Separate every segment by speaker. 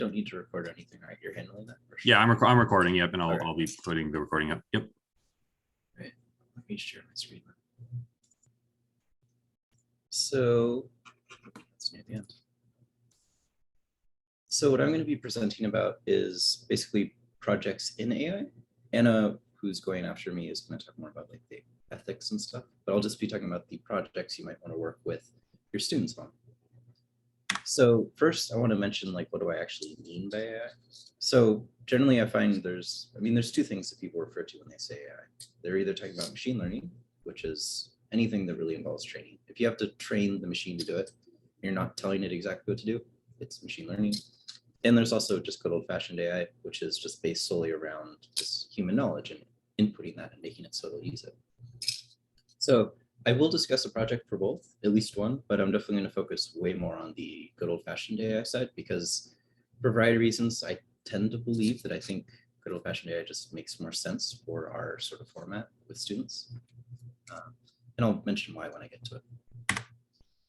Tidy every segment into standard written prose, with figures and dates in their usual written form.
Speaker 1: don't need to record anything, right? You're handling that?
Speaker 2: Yeah, I'm recording. Yep, and
Speaker 1: All right.
Speaker 2: I'll be putting the recording up. Yep.
Speaker 1: Right. Let me share my screen. So that's near the end. So what I'm going to be presenting about is basically projects in AI. Anna, who's going after me, is going to talk more about like the ethics and stuff, but I'll just be talking about the projects you might want to work with your students on. So first, I want to mention like, what do I actually mean by AI? So generally, I find there's two things that people refer to when they say AI. They're either talking about machine learning, which is anything that really involves training. If you have to train the machine to do it, you're not telling it exactly what to do, it's machine learning. And there's also just good old-fashioned AI, which is just based solely around just human knowledge and inputting that and making it so they'll use it. So I will discuss a project for both, at least one, but I'm definitely going to focus way more on the good old-fashioned AI side because for a variety of reasons, I tend to believe that I think good old-fashioned AI just makes more sense for our sort of format with students. And I'll mention why when I get to it.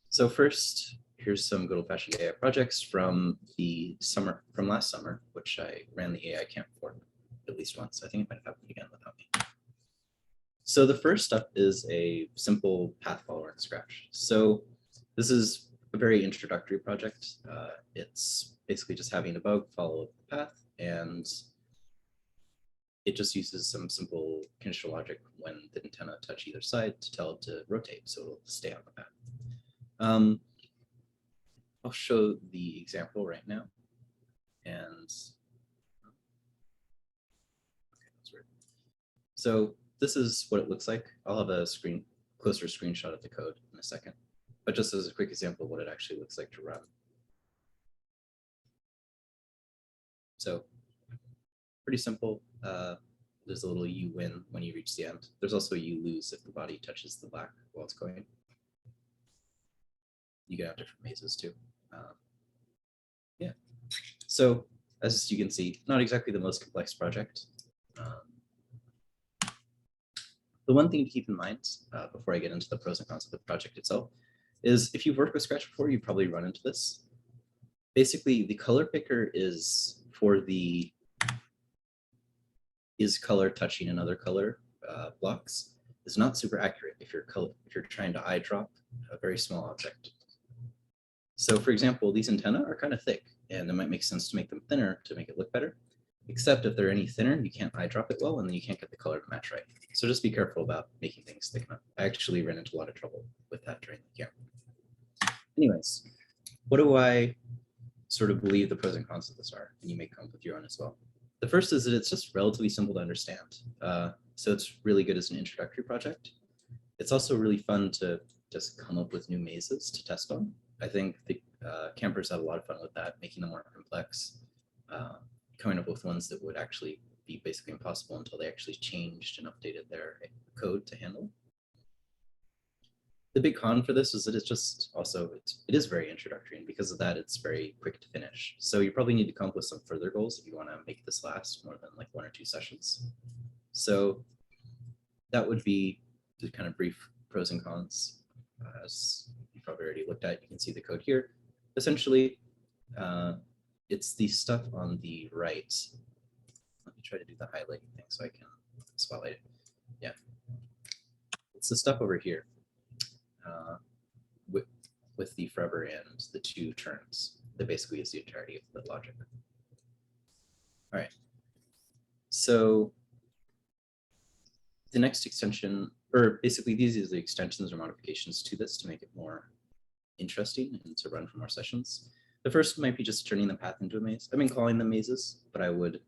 Speaker 1: So first, here's some good old-fashioned AI projects from last summer, which I ran the AI camp for at least once. I think it might have happened again without me. So the first up is a simple path follower in Scratch. So this is a very introductory project. It's basically just having a bug follow the path, and it just uses some simple conditional logic when the antenna touch either side to tell it to rotate, so it'll stay on the path. I'll show the example right now. And okay, that's weird. So this is what it looks like. I'll have a closer screenshot of the code in a second, but just as a quick example of what it actually looks like to run. So pretty simple. There's a little you win when you reach the end. There's also a you lose if the body touches the black while it's going. You can have different mazes too. Yeah. So as you can see, not exactly the most complex project. The one thing to keep in mind before I get into the pros and cons of the project itself is if you've worked with Scratch before, you probably run into this. Basically, the color picker is for the color touching another color blocks is not super accurate if you're trying to eyedrop a very small object. So for example, these antennae are kind of thick, and it might make sense to make them thinner to make it look better. Except if they're any thinner, you can't eyedrop it well, and then you can't get the color to match right. So just be careful about making things thick enough. I actually ran into a lot of trouble with that during the camp. Anyways, what do I sort of believe the pros and cons of this are? And you may come up with your own as well. The first is that it's just relatively simple to understand. So it's really good as an introductory project. It's also really fun to just come up with new mazes to test on. I think the campers had a lot of fun with that, making them more complex, coming up with ones that would actually be basically impossible until they actually changed and updated their code to handle. The big con for this is that it's just also, it is very introductory, and because of that, it's very quick to finish. So you probably need to come up with some further goals if you want to make this last more than like 1 or 2 sessions. So that would be the kind of brief pros and cons. As you probably already looked at, you can see the code here. Essentially, it's the stuff on the right. Let me try to do the highlighting thing so I can spotlight it. Yeah, it's the stuff over here with the forever and the 2 turns that basically is the entirety of the logic. All right. So the next extension, or basically these are the extensions or modifications to this to make it more interesting and to run for more sessions. The first might be just turning the path into a maze. I've been calling them mazes, but I would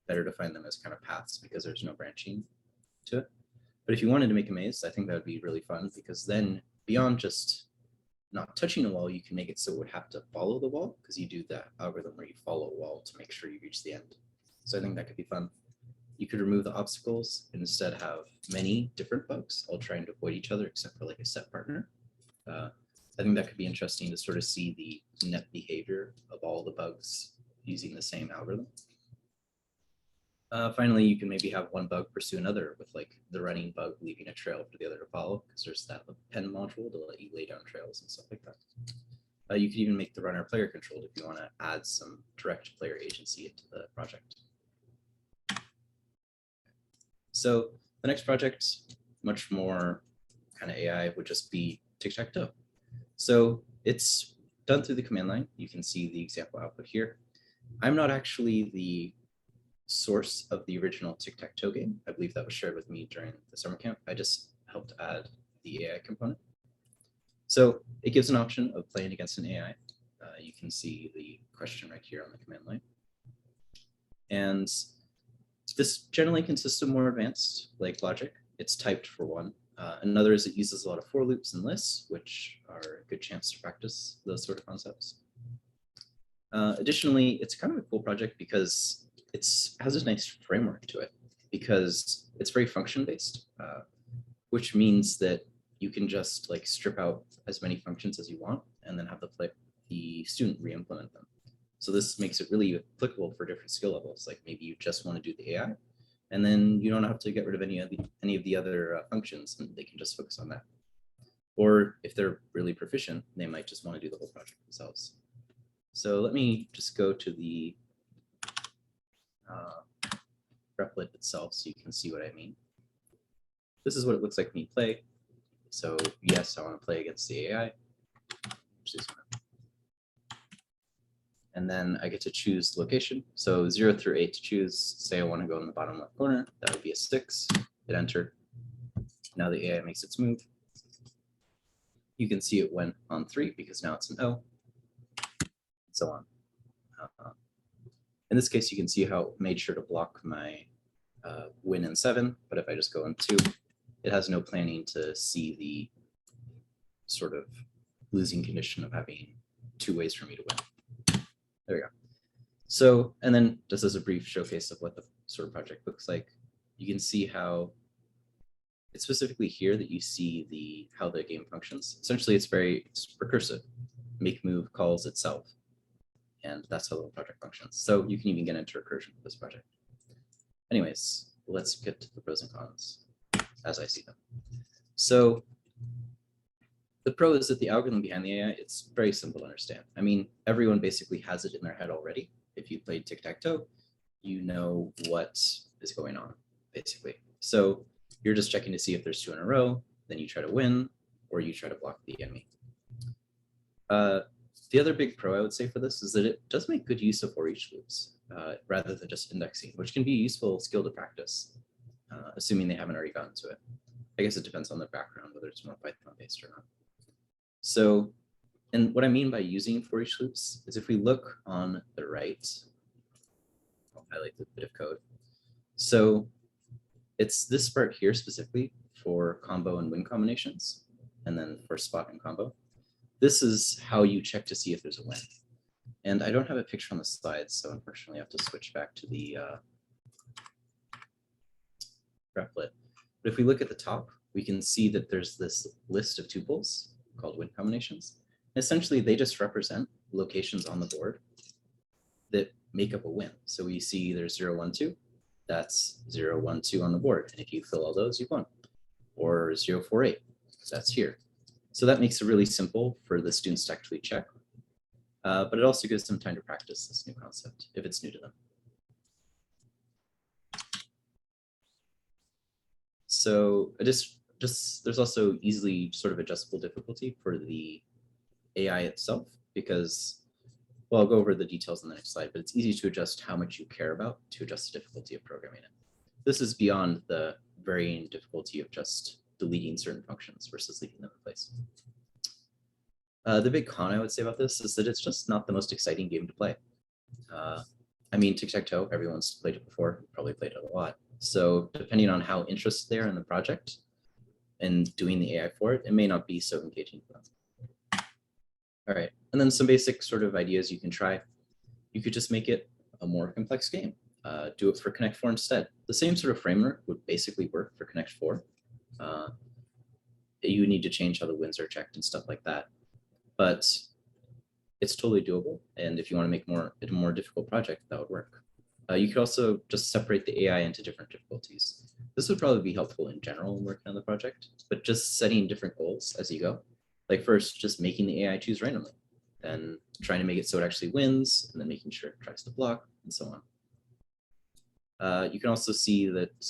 Speaker 1: better define them as kind of paths because there's no branching to it. But if you wanted to make a maze, I think that would be really fun because then beyond just not touching a wall, you can make it so it would have to follow the wall because you do that algorithm where you follow a wall to make sure you reach the end. So I think that could be fun. You could remove the obstacles and instead have many different bugs all trying to avoid each other except for like a set partner. I think that could be interesting to sort of see the net behavior of all the bugs using the same algorithm. Finally, you can maybe have one bug pursue another with like the running bug leaving a trail for the other to follow because there's that pen module to let you lay down trails and stuff like that. You could even make the runner player controlled if you want to add some direct player agency into the project. So the next project, much more kind of AI, would just be tic-tac-toe. So it's done through the command line. You can see the example output here. I'm not actually the source of the original tic-tac-toe game. I believe that was shared with me during the summer camp. I just helped add the AI component. So it gives an option of playing against an AI. You can see the question right here on the command line. And this generally consists of more advanced like logic. It's typed for one. Another is it uses a lot of for loops and lists, which are a good chance to practice those sort of concepts. Additionally, it's kind of a cool project because it has a nice framework to it because it's very function based, which means that you can just like strip out as many functions as you want and then have the student re-implement them. So this makes it really applicable for different skill levels. Like maybe you just want to do the AI, and then you don't have to get rid of any of the other functions, and they can just focus on that. Or if they're really proficient, they might just want to do the whole project themselves. So let me just go to the Replit itself so you can see what I mean. This is what it looks like when you play. So yes, I want to play against the AI. And then I get to choose location. So 0 through 8 to choose. Say I want to go in the bottom left corner. That would be a 6. Hit enter. Now the AI makes its move. You can see it went on 3 because now it's an O. And so on. In this case, you can see how it made sure to block my win in 7. But if I just go in 2, it has no planning to see the sort of losing condition of having 2 ways for me to win. There we go. So, and then just as a brief showcase of what the sort of project looks like, you can see how it's specifically here that you see how the game functions. Essentially, it's recursive. Make move calls itself. And that's how the project functions. So you can even get into recursion with this project. Anyways, let's get to the pros and cons as I see them. So the pro is that the algorithm behind the AI, it's very simple to understand. I mean, everyone basically has it in their head already. If you played tic-tac-toe, you know what is going on, basically. So you're just checking to see if there's 2 in a row, then you try to win, or you try to block the enemy. The other big pro I would say for this is that it does make good use of for each loops rather than just indexing, which can be a useful skill to practice, assuming they haven't already gotten to it. I guess it depends on their background, whether it's more Python-based or not. So, and what I mean by using for each loops is if we look on the right, I'll highlight the bit of code. So it's this part here specifically for combo and win combinations, and then for spot and combo. This is how you check to see if there's a win. And I don't have a picture on the slides, so unfortunately I have to switch back to the Replit. But if we look at the top, we can see that there's this list of tuples called win combinations. And essentially, they just represent locations on the board that make up a win. So we see there's 0, 1, 2. That's 0, 1, 2 on the board. And if you fill all those, you've won. Or 0, 4, 8. That's here. So that makes it really simple for the students to actually check. But it also gives them time to practice this new concept if it's new to them. So there's also easily sort of adjustable difficulty for the AI itself because, well, I'll go over the details in the next slide, but it's easy to adjust how much you care about to adjust the difficulty of programming it. This is beyond the varying difficulty of just deleting certain functions versus leaving them in place. The big con I would say about this is that it's just not the most exciting game to play. I mean, tic-tac-toe, everyone's played it before, probably played it a lot. So depending on how interested they are in the project and doing the AI for it, it may not be so engaging for them. All right, and then some basic sort of ideas you can try. You could just make it a more complex game. Do it for Connect 4 instead. The same sort of framework would basically work for Connect 4. You need to change how the wins are checked and stuff like that. But it's totally doable. And if you want to make it a more difficult project, that would work. You could also just separate the AI into different difficulties. This would probably be helpful in general when working on the project, but just setting different goals as you go. Like first, just making the AI choose randomly. and trying to make it so it actually wins, and then making sure it tries to block, and so on. You can also see that,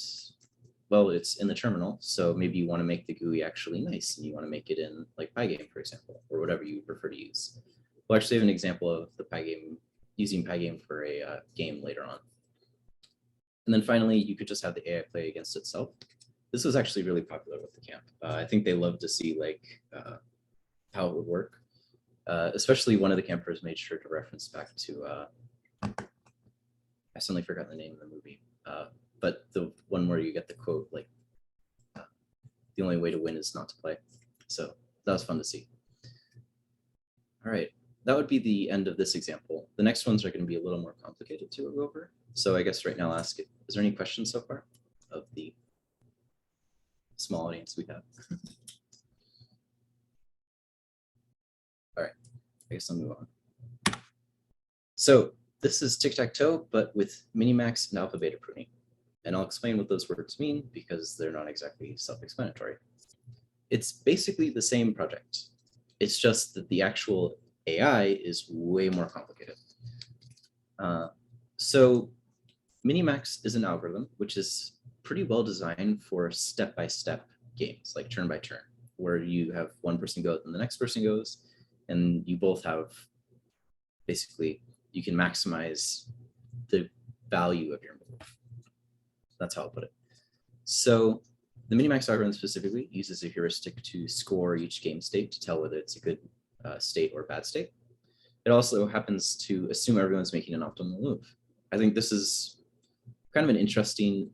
Speaker 1: well, it's in the terminal, so maybe you want to make the GUI actually nice, and you want to make it in like Pygame, for example, or whatever you prefer to use. We'll actually have an example of the Pygame, using Pygame for a game later on. And then finally, you could just have the AI play against itself. This was actually really popular with the camp. I think they love to see like how it would work. Especially one of the campers made sure to reference back to, I suddenly forgot the name of the movie, but the one where you get the quote, like, the only way to win is not to play. So that was fun to see. All right, that would be the end of this example. The next ones are going to be a little more complicated to go over. So I guess right now I'll ask it, is there any questions so far of the small audience we have? All right, I guess I'll move on. So this is tic-tac-toe, but with minimax and alpha beta pruning. And I'll explain what those words mean because they're not exactly self-explanatory. It's basically the same project. It's just that the actual AI is way more complicated. So Minimax is an algorithm which is pretty well designed for step-by-step games, like turn by turn, where you have one person go and the next person goes, and you both have, basically, you can maximize the value of your move. That's how I'll put it. So the Minimax algorithm specifically uses a heuristic to score each game state to tell whether it's a good state or bad state. It also happens to assume everyone's making an optimal move. I think this is kind of an interesting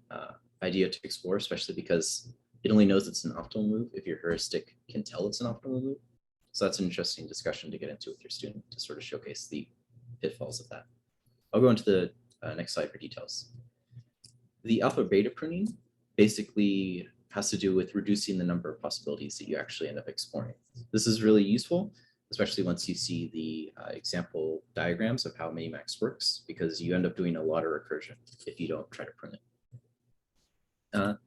Speaker 1: idea to explore, especially because it only knows it's an optimal move if your heuristic can tell it's an optimal move. So that's an interesting discussion to get into with your student to sort of showcase the pitfalls of that. I'll go into the next slide for details. The alpha beta pruning basically has to do with reducing the number of possibilities that you actually end up exploring. This is really useful, especially once you see the example diagrams of how Minimax works, because you end up doing a lot of recursion if you don't try to prune it.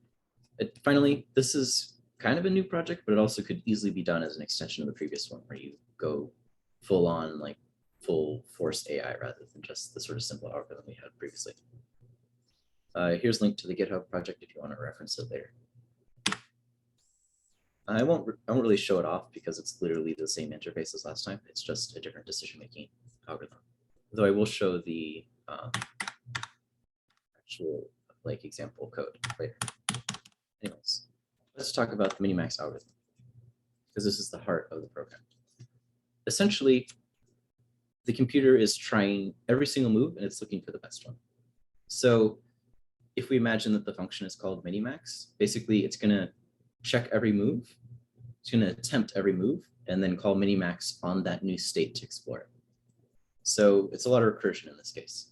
Speaker 1: Finally, this is kind of a new project, but it also could easily be done as an extension of the previous one, where you go full on, like full force AI rather than just the sort of simple algorithm we had previously. Here's a link to the GitHub project if you want to reference it later. I won't really show it off because it's literally the same interface as last time. It's just a different decision-making algorithm. Though I will show the actual like example code later. Anyways, let's talk about the Minimax algorithm because this is the heart of the program. Essentially, the computer is trying every single move and it's looking for the best one. So if we imagine that the function is called Minimax, basically it's going to check every move. It's going to attempt every move and then call Minimax on that new state to explore it. So it's a lot of recursion in this case.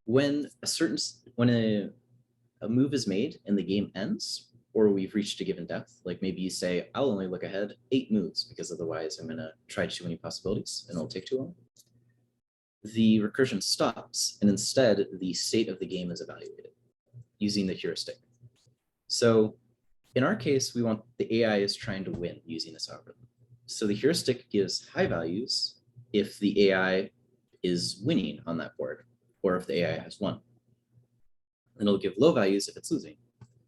Speaker 1: When a move is made and the game ends, or we've reached a given depth, like maybe you say, I'll only look ahead 8 moves because otherwise I'm going to try too many possibilities and it'll take too long. The recursion stops and instead the state of the game is evaluated using the heuristic. So in our case, we want the AI is trying to win using this algorithm. So the heuristic gives high values if the AI is winning on that board, or if the AI has won. And it'll give low values if it's losing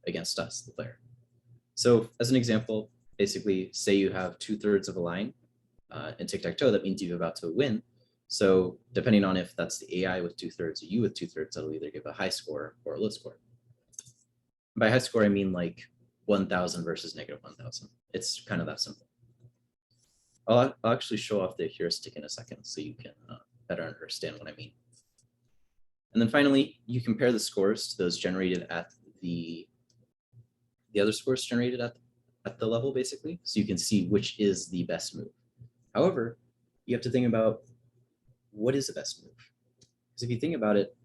Speaker 1: against us, the player. So as an example, basically say you have 2/3 of a line in tic-tac-toe, that means you're about to win. So depending on if that's the AI with 2/3 or you with 2/3, that'll either give a high score or a low score. By high score, I mean like 1,000 versus -1,000. It's kind of that simple. I'll actually show off the heuristic in a second so you can better understand what I mean. And then finally, you compare the scores to those generated at the other scores generated at the level, basically, so you can see which is the best move. However, you have to think about what is the best move. Because if you think about it,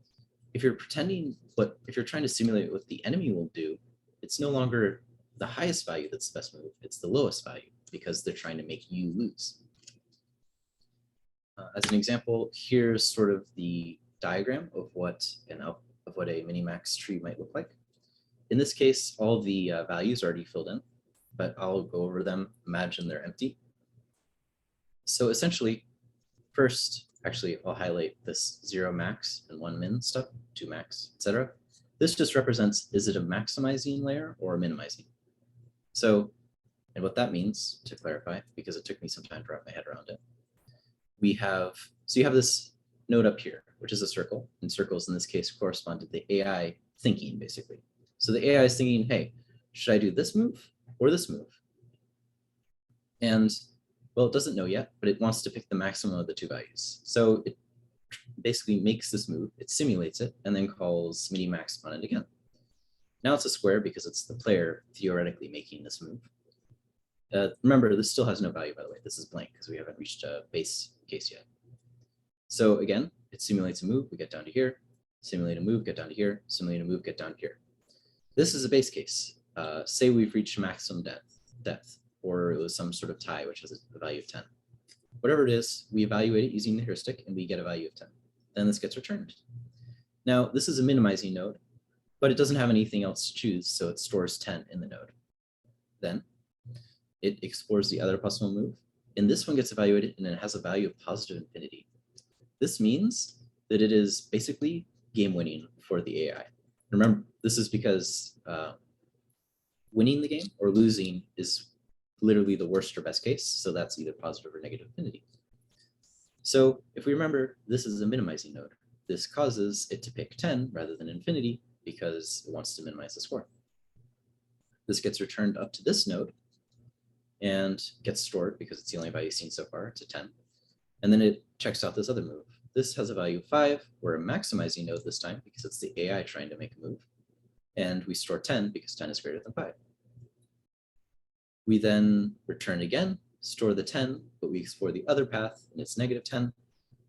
Speaker 1: if you're trying to simulate what the enemy will do, it's no longer the highest value that's the best move, it's the lowest value because they're trying to make you lose. As an example, here's sort of the diagram of what a Minimax tree might look like. In this case, all the values are already filled in, but I'll go over them, imagine they're empty. So essentially, First, actually, I'll highlight this 0 max and 1 min stuff, 2 max, etc. This just represents, is it a maximizing layer or a minimizing? So, and what that means, to clarify, because it took me some time to wrap my head around it, we have, so you have this node up here, which is a circle, and circles in this case correspond to the AI thinking, basically. So the AI is thinking, hey, should I do this move or this move? And well, it doesn't know yet, but it wants to pick the maximum of the two values. So it basically makes this move, it simulates it, and then calls minimax on it again. Now it's a square because it's the player theoretically making this move. Remember, this still has no value, by the way. This is blank because we haven't reached a base case yet. So again, it simulates a move, we get down to here, simulate a move, get down to here, simulate a move, get down to here. This is a base case. Say we've reached maximum depth, or it was some sort of tie, which has a value of 10. Whatever it is, we evaluate it using the heuristic and we get a value of 10. Then this gets returned. Now, this is a minimizing node, but it doesn't have anything else to choose, so it stores 10 in the node. Then it explores the other possible move, and this one gets evaluated and it has a value of positive infinity. This means that it is basically game winning for the AI. Remember, this is because winning the game or losing is literally the worst or best case, so that's either positive or negative infinity. So if we remember, this is a minimizing node. This causes it to pick 10 rather than infinity because it wants to minimize the score. This gets returned up to this node and gets stored because it's the only value seen so far, to 10. And then it checks out this other move. This has a value of 5. We're a maximizing node this time because it's the AI trying to make a move. And we store 10 because 10 is greater than 5. We then return again, store the 10, but we explore the other path and it's negative 10.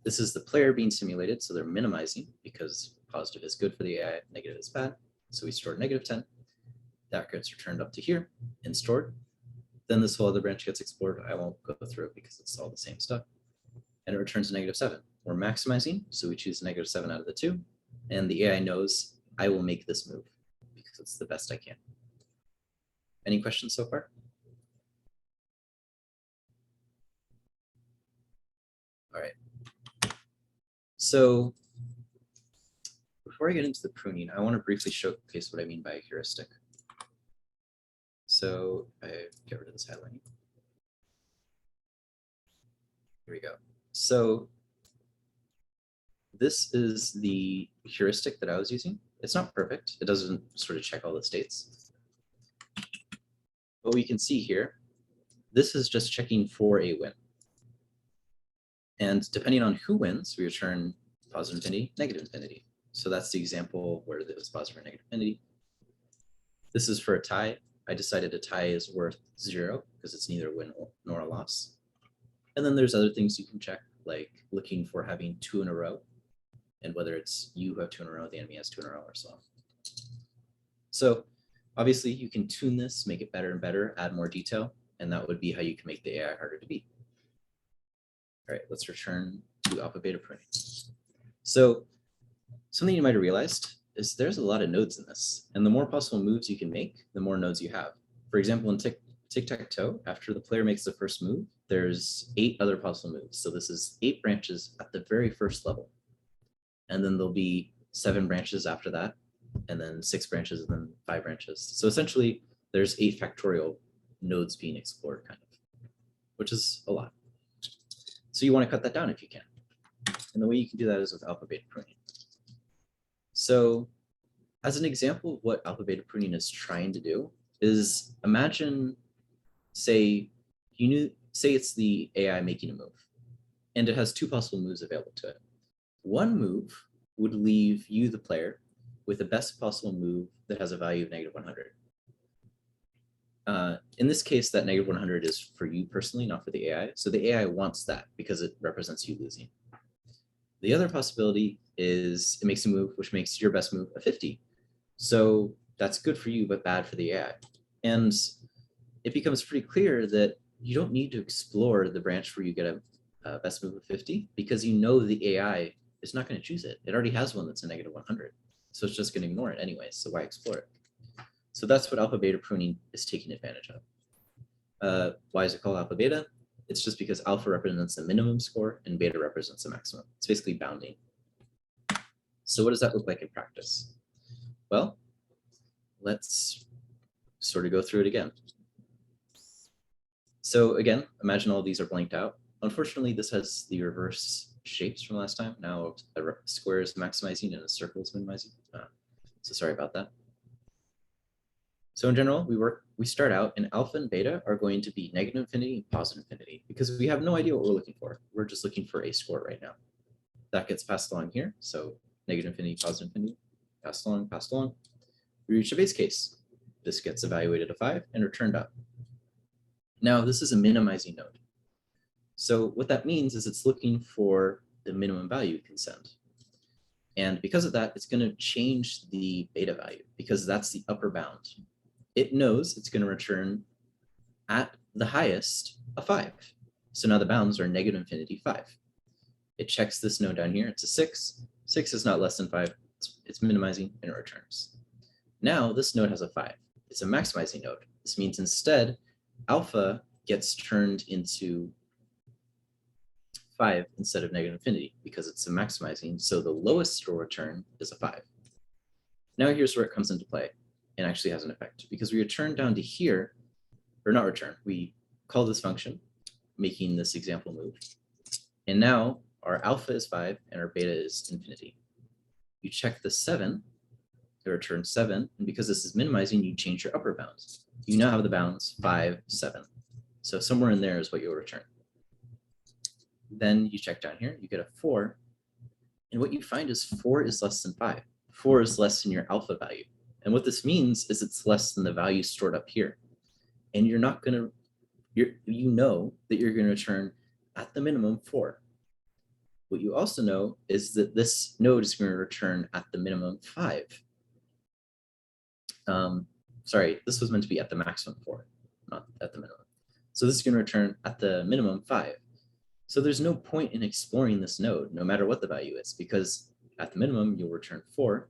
Speaker 1: This is the player being simulated, so they're minimizing because positive is good for the AI, negative is bad. So we store negative 10. That gets returned up to here and stored. Then this whole other branch gets explored. I won't go through it because it's all the same stuff. And it returns a negative 7. We're maximizing, so we choose negative 7 out of the 2. And the AI knows I will make this move because it's the best I can. Any questions so far? All right. So before I get into the pruning, I want to briefly showcase what I mean by a heuristic. So I get rid of this headline. Here we go. So this is the heuristic that I was using. It's not perfect. It doesn't sort of check all the states. But we can see here, this is just checking for a win. And depending on who wins, we return positive infinity, negative infinity. So that's the example where it was positive or negative infinity. This is for a tie. I decided a tie is worth 0 because it's neither a win nor a loss. And then there's other things you can check, like looking for having 2 in a row, and whether it's you who have 2 in a row, the enemy has 2 in a row, or so on. So obviously you can tune this, make it better and better, add more detail, and that would be how you can make the AI harder to beat. All right, let's return to alpha beta pruning. So something you might have realized is there's a lot of nodes in this, and the more possible moves you can make, the more nodes you have. For example, in tic-tac-toe, after the player makes the first move, there's 8 other possible moves. So this is 8 branches at the very first level. And then there'll be 7 branches after that, and then 6 branches, and then 5 branches. So essentially, there's 8 factorial nodes being explored, kind of, which is a lot. So you want to cut that down if you can. And the way you can do that is with alpha beta pruning. So as an example of what alpha beta pruning is trying to do is imagine, say it's the AI making a move, and it has 2 possible moves available to it. One move would leave you, the player, with the best possible move that has a value of negative 100. In this case, that negative 100 is for you personally, not for the AI. So the AI wants that because it represents you losing. The other possibility is it makes a move which makes your best move a 50. So that's good for you, but bad for the AI. And it becomes pretty clear that you don't need to explore the branch where you get a best move of 50 because you know the AI is not going to choose it. It already has one that's a negative 100. So it's just going to ignore it anyway. So why explore it? So that's what alpha beta pruning is taking advantage of. Why is it called alpha beta? It's just because alpha represents the minimum score and beta represents the maximum. It's basically bounding. So what does that look like in practice? Well, let's sort of go through it again. So again, imagine all these are blanked out. Unfortunately, this has the reverse shapes from last time. Now a square is maximizing and a circle is minimizing. So sorry about that. So in general, we start out and alpha and beta are going to be negative infinity and positive infinity because we have no idea what we're looking for. We're just looking for a score right now. That gets passed along here. So negative infinity, positive infinity, passed along, passed along. We reach a base case. This gets evaluated to 5 and returned up. Now this is a minimizing node. So what that means is it's looking for the minimum value it can send. And because of that, it's going to change the beta value because that's the upper bound. It knows it's going to return at the highest a 5. So now the bounds are negative infinity 5. It checks this node down here. It's a 6. 6 is not less than 5. It's minimizing and it returns. Now this node has a 5. It's a maximizing node. This means instead alpha gets turned into 5 instead of negative infinity because it's a maximizing. So the lowest will return is a 5. Now here's where it comes into play and actually has an effect because we return down to here, or not return, we call this function, making this example move. And now our alpha is 5 and our beta is infinity. You check the 7, it returns 7, and because this is minimizing, you change your upper bounds. You now have the bounds 5, 7. So somewhere in there is what you'll return. Then you check down here, you get a 4, and what you find is 4 is less than 5. 4 is less than your alpha value. And what this means is it's less than the value stored up here. And you're not going to, you know that you're going to return at the minimum 4. What you also know is that this node is going to return at the minimum 5. Sorry, this was meant to be at the maximum 4, not at the minimum. So this is going to return at the minimum 5. So there's no point in exploring this node, no matter what the value is, because at the minimum, you'll return 4.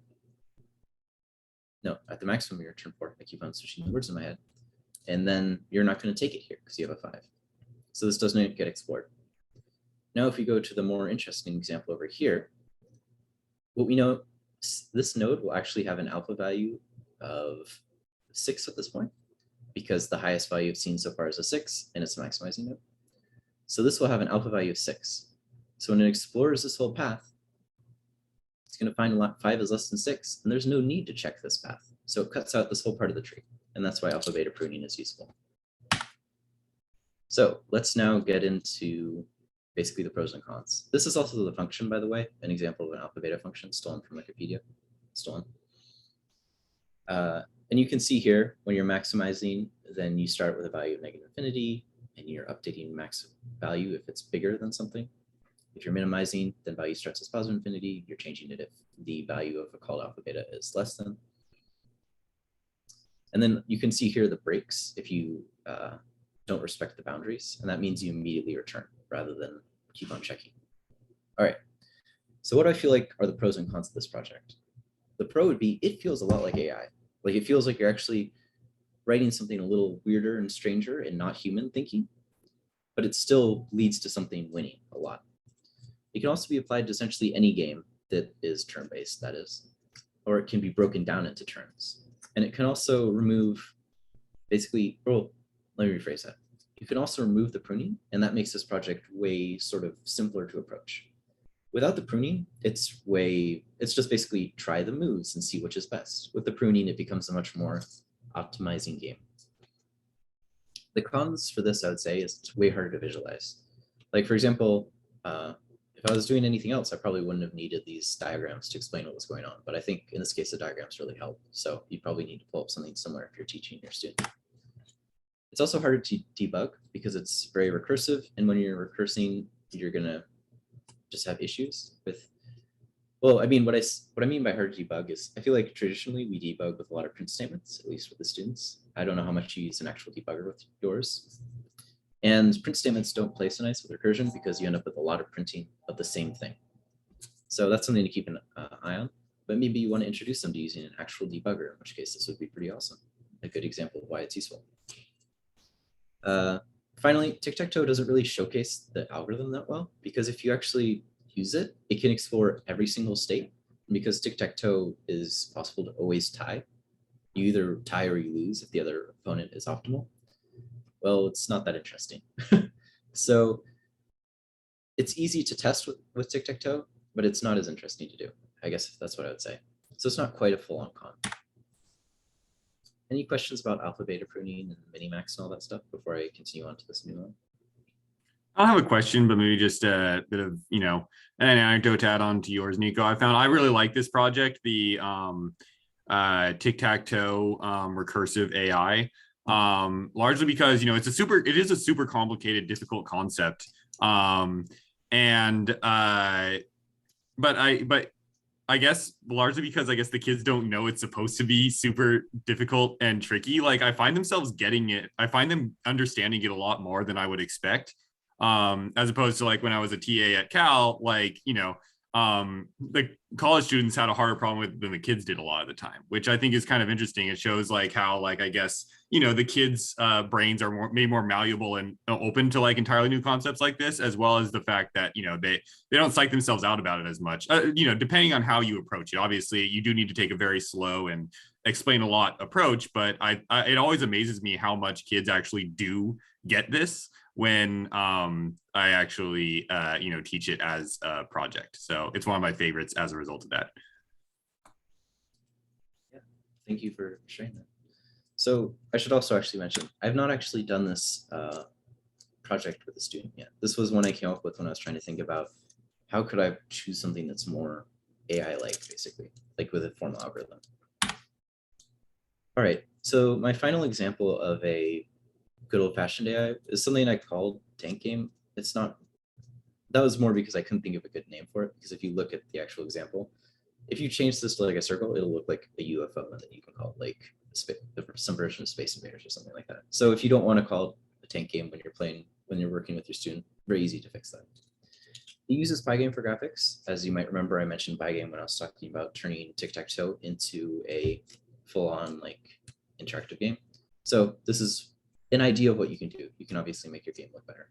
Speaker 1: No, at the maximum, you return 4. I keep on switching the words in my head. And then you're not going to take it here because you have a 5. So this doesn't get explored. Now, if we go to the more interesting example over here, what we know, this node will actually have an alpha value of 6 at this point, because the highest value I've seen so far is a 6, and it's a maximizing node. So this will have an alpha value of 6. So when it explores this whole path, it's going to find 5 is less than 6, and there's no need to check this path. So it cuts out this whole part of the tree, and that's why alpha beta pruning is useful. So let's now get into basically the pros and cons. This is also the function, by the way, an example of an alpha beta function stolen from Wikipedia. Stolen. And you can see here, when you're maximizing, then you start with a value of negative infinity, and you're updating max value if it's bigger than something. If you're minimizing, then value starts as positive infinity. You're changing it if the value of a called alpha beta is less than. And then you can see here the breaks if you don't respect the boundaries. And that means you immediately return rather than keep on checking. All right. So what do I feel like are the pros and cons of this project? The pro would be it feels a lot like AI. Like it feels like you're actually writing something a little weirder and stranger and not human thinking, but it still leads to something winning a lot. It can also be applied to essentially any game that is turn-based, that is, or it can be broken down into turns. And it can also remove basically, well, let me rephrase that. You can also remove the pruning, and that makes this project way sort of simpler to approach. Without the pruning, it's just basically try the moves and see which is best. With the pruning, it becomes a much more optimizing game. The cons for this, I would say, is it's way harder to visualize. Like, for example, if I was doing anything else, I probably wouldn't have needed these diagrams to explain what was going on. But I think in this case, the diagrams really help. So you probably need to pull up something similar if you're teaching your student. It's also harder to debug because it's very recursive. And when you're recursing, you're going to just have issues with, well, I mean, what I mean by hard to debug is I feel like traditionally we debug with a lot of print statements, at least with the students. I don't know how much you use an actual debugger with yours. And print statements don't play so nice with recursion because you end up with a lot of printing of the same thing. So that's something to keep an eye on. But maybe you want to introduce them to using an actual debugger, in which case this would be pretty awesome. A good example of why it's useful. Finally, tic-tac-toe doesn't really showcase the algorithm that well, because if you actually use it, it can explore every single state. Because tic-tac-toe is possible to always tie. You either tie or you lose if the other opponent is optimal. Well, it's not that interesting. So it's easy to test with tic-tac-toe, but it's not as interesting to do. I guess that's what I would say. So it's not quite a full-on con. Any questions about alpha beta pruning and minimax and all that stuff before I continue on to this new one?
Speaker 2: I'll have a question, but maybe just a bit of, an anecdote to add on to yours, Nico. I really like this project, the tic-tac-toe recursive AI, largely because, it is a super complicated, difficult concept. But I guess largely because I guess the kids don't know it's supposed to be super difficult and tricky. Like I find themselves getting it. I find them understanding it a lot more than I would expect. As opposed to like when I was a TA at Cal, the college students had a harder problem with than the kids did a lot of the time, which I think is kind of interesting. It shows like how I guess the kids' brains are made more malleable and open to like entirely new concepts like this, as well as the fact that they don't psych themselves out about it as much. Depending on how you approach it, obviously you do need to take a very slow and explain a lot approach, but it always amazes me how much kids actually do get this when I actually teach it as a project. So it's one of my favorites as a result of that.
Speaker 1: Yeah, thank you for sharing that. So I should also actually mention, I've not actually done this project with a student yet. This was one I came up with when I was trying to think about how could I choose something that's more AI-like, basically, like with a formal algorithm. All right, so my final example of a good old-fashioned AI is something I called Tank Game. It's not, that was more because I couldn't think of a good name for it, because if you look at the actual example, if you change this to like a circle, it'll look like a UFO, and then you can call it like some version of Space Invaders or something like that. So if you don't want to call it a tank game when you're working with your student, very easy to fix that. It uses Pygame for graphics. As you might remember, I mentioned Pygame when I was talking about turning tic-tac-toe into a full-on like interactive game. So this is an idea of what you can do. You can obviously make your game look better.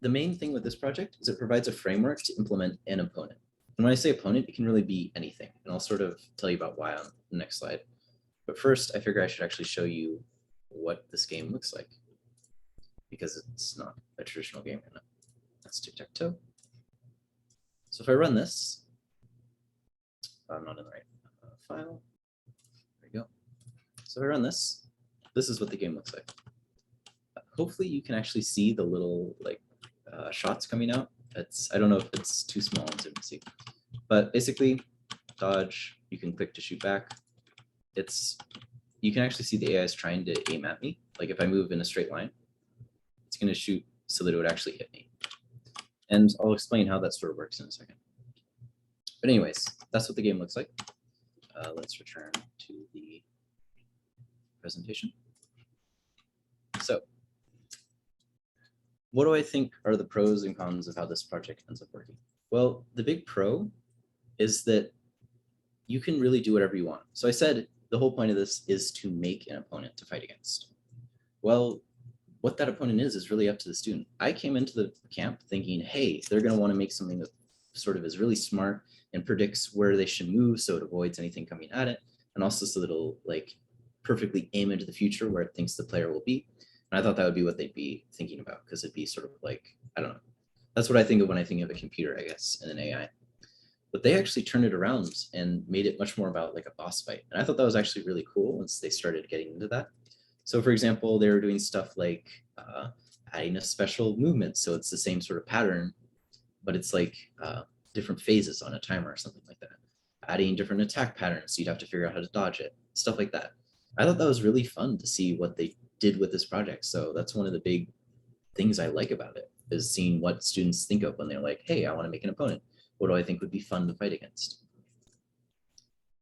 Speaker 1: The main thing with this project is it provides a framework to implement an opponent. And when I say opponent, it can really be anything. And I'll sort of tell you about why on the next slide. But first, I figure I should actually show you what this game looks like, because it's not a traditional game. That's tic-tac-toe. So if I run this, I'm not in the right file. There we go. So if I run this, this is what the game looks like. Hopefully you can actually see the little like shots coming out. I don't know if it's too small to see, but basically dodge, you can click to shoot back. You can actually see the AI is trying to aim at me. Like if I move in a straight line, it's going to shoot so that it would actually hit me. And I'll explain how that sort of works in a second. But anyways, that's what the game looks like. Let's return to the presentation. So what do I think are the pros and cons of how this project ends up working? Well, the big pro is that you can really do whatever you want. So I said the whole point of this is to make an opponent to fight against. Well, what that opponent is really up to the student. I came into the camp thinking, hey, they're going to want to make something that sort of is really smart and predicts where they should move so it avoids anything coming at it, and also so that it'll like perfectly aim into the future where it thinks the player will be. And I thought that would be what they'd be thinking about, because it'd be sort of like, I don't know. That's what I think of when I think of a computer, I guess, and an AI. But they actually turned it around and made it much more about like a boss fight. And I thought that was actually really cool once they started getting into that. So for example, they were doing stuff like adding a special movement. So it's the same sort of pattern, but it's like different phases on a timer or something like that. Adding different attack patterns, so you'd have to figure out how to dodge it, stuff like that. I thought that was really fun to see what they did with this project. So that's one of the big things I like about it, is seeing what students think of when they're like, hey, I want to make an opponent. What do I think would be fun to fight against?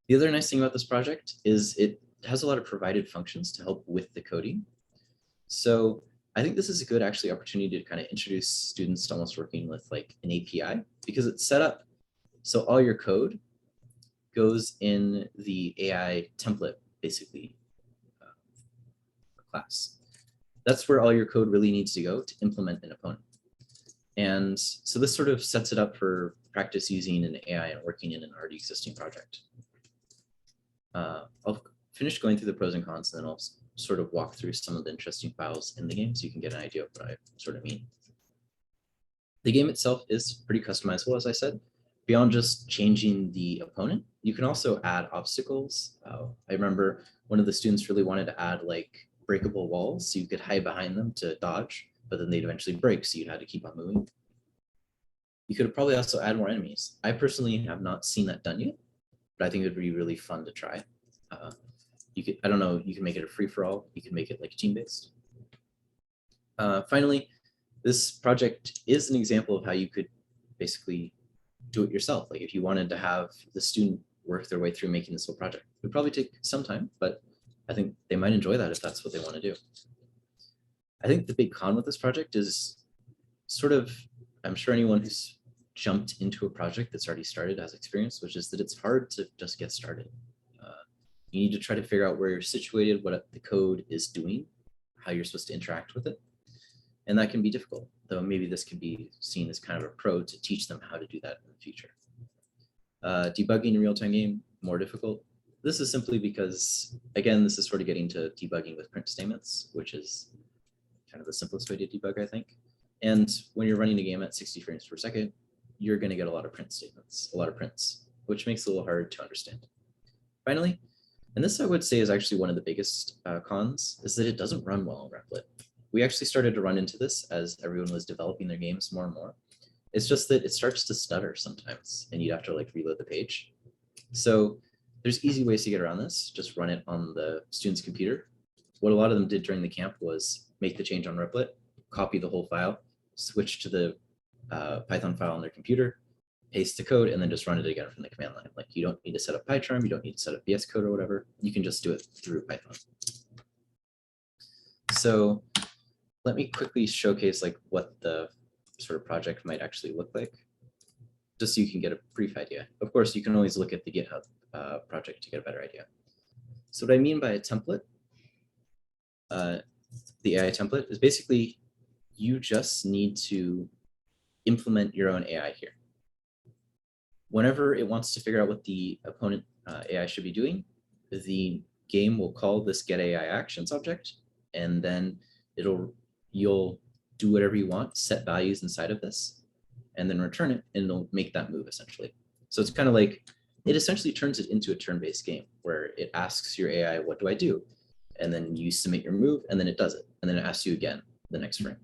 Speaker 1: The other nice thing about this project is it has a lot of provided functions to help with the coding. So I think this is a good actually opportunity to kind of introduce students to almost working with like an API, because it's set up so all your code goes in the AI template, basically, class. that's where all your code really needs to go to implement an opponent. And so this sort of sets it up for practice using an AI and working in an already existing project. I'll finish going through the pros and cons, and then I'll sort of walk through some of the interesting files in the game so you can get an idea of what I sort of mean. The game itself is pretty customizable, as I said. Beyond just changing the opponent, you can also add obstacles. I remember one of the students really wanted to add like breakable walls so you could hide behind them to dodge, but then they'd eventually break, so you had to keep on moving. You could probably also add more enemies. I personally have not seen that done yet, but I think it would be really fun to try. You could, I don't know, you can make it a free-for-all. You can make it like team-based. Finally, this project is an example of how you could basically do it yourself. Like if you wanted to have the student work their way through making this whole project, it would probably take some time, but I think they might enjoy that if that's what they want to do. I think the big con with this project is sort of, I'm sure anyone who's jumped into a project that's already started has experience, which is that it's hard to just get started. You need to try to figure out where you're situated, what the code is doing, how you're supposed to interact with it. And that can be difficult, though maybe this could be seen as kind of a pro to teach them how to do that in the future. Debugging in real-time game, more difficult. This is simply because, again, this is sort of getting to debugging with print statements, which is kind of the simplest way to debug, I think. And when you're running a game at 60 frames per second, you're going to get a lot of print statements, a lot of prints, which makes it a little hard to understand. Finally, and this I would say is actually one of the biggest cons, is that it doesn't run well on Replit. We actually started to run into this as everyone was developing their games more and more. It's just that it starts to stutter sometimes, and you'd have to like reload the page. So there's easy ways to get around this. Just run it on the student's computer. What a lot of them did during the camp was make the change on Replit, copy the whole file, switch to the Python file on their computer, paste the code, and then just run it again from the command line. Like you don't need to set up PyCharm, you don't need to set up VS Code or whatever. You can just do it through Python. So let me quickly showcase like what the sort of project might actually look like, just so you can get a brief idea. Of course, you can always look at the GitHub project to get a better idea. So what I mean by a template, the AI template is basically you just need to implement your own AI here. Whenever it wants to figure out what the opponent AI should be doing, the game will call this getAIActions object, and then you'll do whatever you want, set values inside of this, and then return it, and it'll make that move essentially. So it's kind of like, it essentially turns it into a turn-based game where it asks your AI, what do I do? And then you submit your move, and then it does it. And then it asks you again the next frame.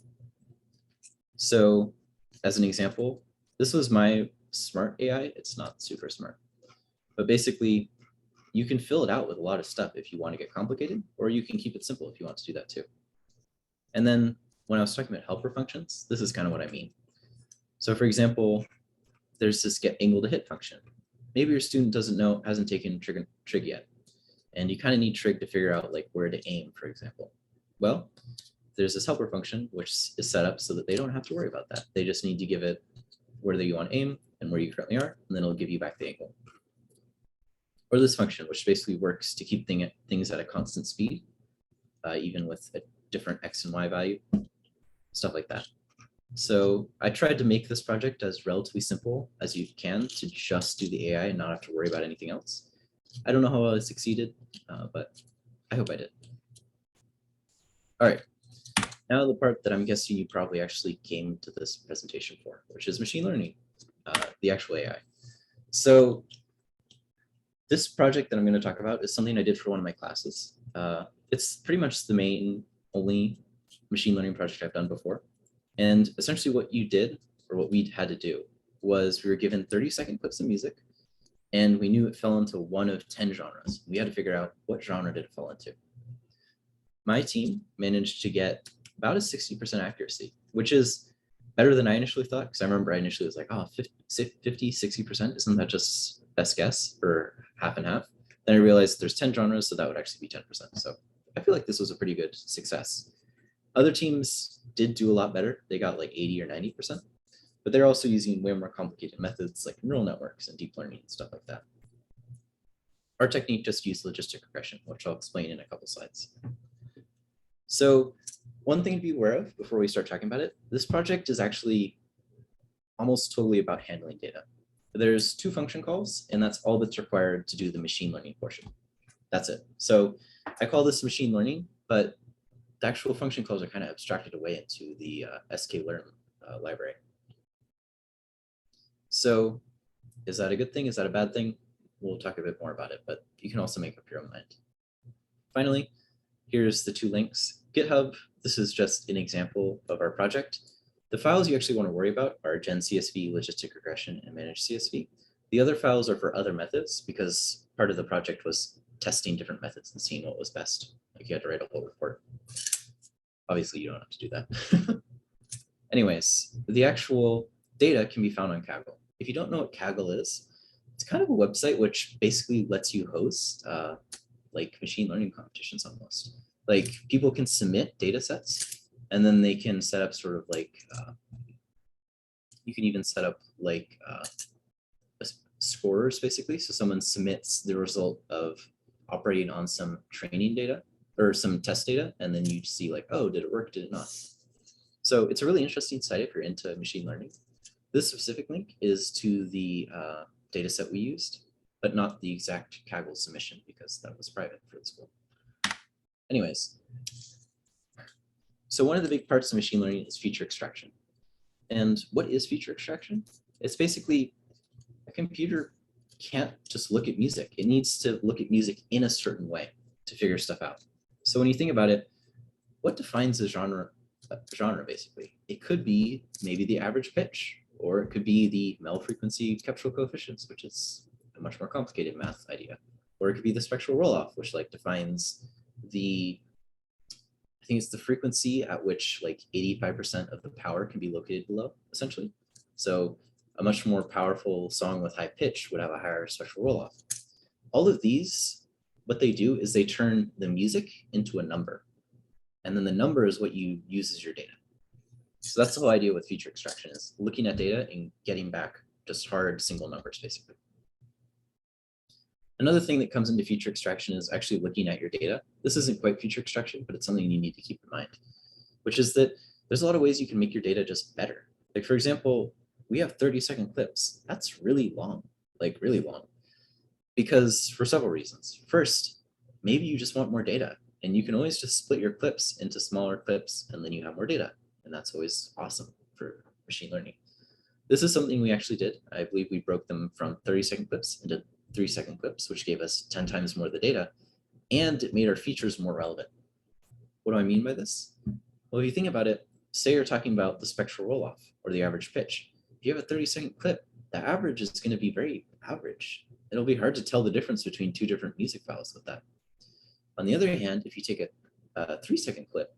Speaker 1: So as an example, this was my smart AI. It's not super smart, but basically you can fill it out with a lot of stuff if you want to get complicated, or you can keep it simple if you want to do that too. And then when I was talking about helper functions, this is kind of what I mean. So for example, there's this get angle to hit function. Maybe your student doesn't know, hasn't taken trig yet, and you kind of need trig to figure out like where to aim, for example. Well, there's this helper function which is set up so that they don't have to worry about that. They just need to give it where you want to aim and where you currently are, and then it'll give you back the angle. Or this function, which basically works to keep things at a constant speed, even with a different X and Y value, stuff like that. So I tried to make this project as relatively simple as you can to just do the AI and not have to worry about anything else. I don't know how well I succeeded, but I hope I did. All right, now the part that I'm guessing you probably actually came to this presentation for, which is machine learning, the actual AI. So this project that I'm going to talk about is something I did for one of my classes. It's pretty much the only machine learning project I've done before. And essentially what you did, or what we had to do, was we were given 30-second clips of music, and we knew it fell into one of 10 genres. We had to figure out what genre did it fall into. My team managed to get about a 60% accuracy, which is better than I initially thought, because I remember I initially was like, oh, 50, 60%, isn't that just best guess, or half and half? Then I realized there's 10 genres, so that would actually be 10%. So I feel like this was a pretty good success. Other teams did do a lot better. They got like 80 or 90%, but they're also using way more complicated methods like neural networks and deep learning and stuff like that. Our technique just used logistic regression, which I'll explain in a couple slides. So one thing to be aware of before we start talking about it, this project is actually almost totally about handling data. There's 2 function calls, and that's all that's required to do the machine learning portion. That's it. So I call this machine learning, but the actual function calls are kind of abstracted away into the sklearn library. So is that a good thing? Is that a bad thing? We'll talk a bit more about it, but you can also make up your own mind. Finally, here's the 2 links. GitHub, this is just an example of our project. The files you actually want to worry about are GenCSV, logistic regression, and managed CSV. The other files are for other methods because part of the project was testing different methods and seeing what was best. Like you had to write a whole report. Obviously, you don't have to do that. Anyways, the actual data can be found on Kaggle. If you don't know what Kaggle is, it's kind of a website which basically lets you host like machine learning competitions almost. Like people can submit data sets and then they can set up sort of like, you can even set up like scorers basically. So someone submits the result of operating on some training data or some test data, and then you see like, oh, did it work, did it not? So it's a really interesting site if you're into machine learning. This specific link is to the data set we used, but not the exact Kaggle submission because that was private for the school. Anyways, so one of the big parts of machine learning is feature extraction. And what is feature extraction? It's basically a computer can't just look at music. It needs to look at music in a certain way to figure stuff out. So when you think about it, what defines a genre basically? It could be maybe the average pitch, or it could be the Mel frequency Kepschel coefficients, which is a much more complicated math idea. Or it could be the spectral roll-off, which like defines the, I think it's the frequency at which like 85% of the power can be located below, essentially. So a much more powerful song with high pitch would have a higher spectral roll-off. All of these, what they do is they turn the music into a number. And then the number is what you use as your data. So that's the whole idea with feature extraction, is looking at data and getting back just hard single numbers, basically. Another thing that comes into feature extraction is actually looking at your data. This isn't quite feature extraction, but it's something you need to keep in mind, which is that there's a lot of ways you can make your data just better. Like for example, we have 30-second clips. That's really long, like really long, because for several reasons. First, maybe you just want more data, and you can always just split your clips into smaller clips, and then you have more data. And that's always awesome for machine learning. This is something we actually did. I believe we broke them from 30-second clips into 3-second clips, which gave us 10 times more of the data, and it made our features more relevant. What do I mean by this? Well, if you think about it, say you're talking about the spectral roll-off or the average pitch. If you have a 30-second clip, the average is going to be very average. It'll be hard to tell the difference between 2 different music files with that. On the other hand, if you take a 3-second clip,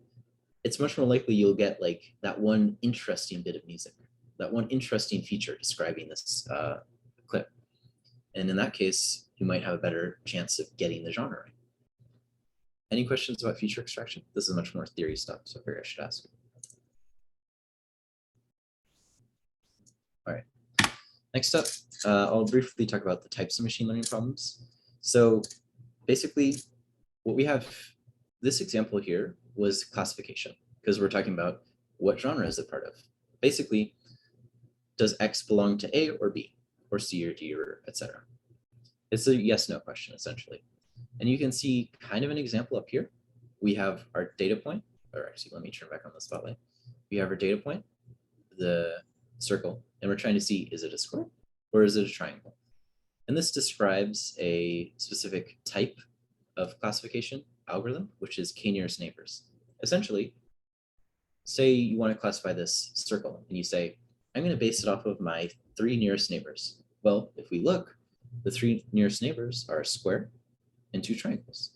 Speaker 1: it's much more likely you'll get like that one interesting bit of music, that one interesting feature describing this clip. And in that case, you might have a better chance of getting the genre right. Any questions about feature extraction? This is much more theory stuff, so I figured I should ask. All right. Next up, I'll briefly talk about the types of machine learning problems. So basically, what we have, this example here was classification, because we're talking about what genre is it part of. Basically, does X belong to A or B, or C or D, or etc.? It's a yes/no question, essentially. And you can see kind of an example up here. We have our data point, or actually, let me turn back on the spotlight. We have our data point, the circle, and we're trying to see, is it a square or is it a triangle? And this describes a specific type of classification algorithm, which is k-nearest neighbors. Essentially, say you want to classify this circle and you say, I'm going to base it off of my 3 nearest neighbors. Well, if we look, the 3 nearest neighbors are a square and 2 triangles.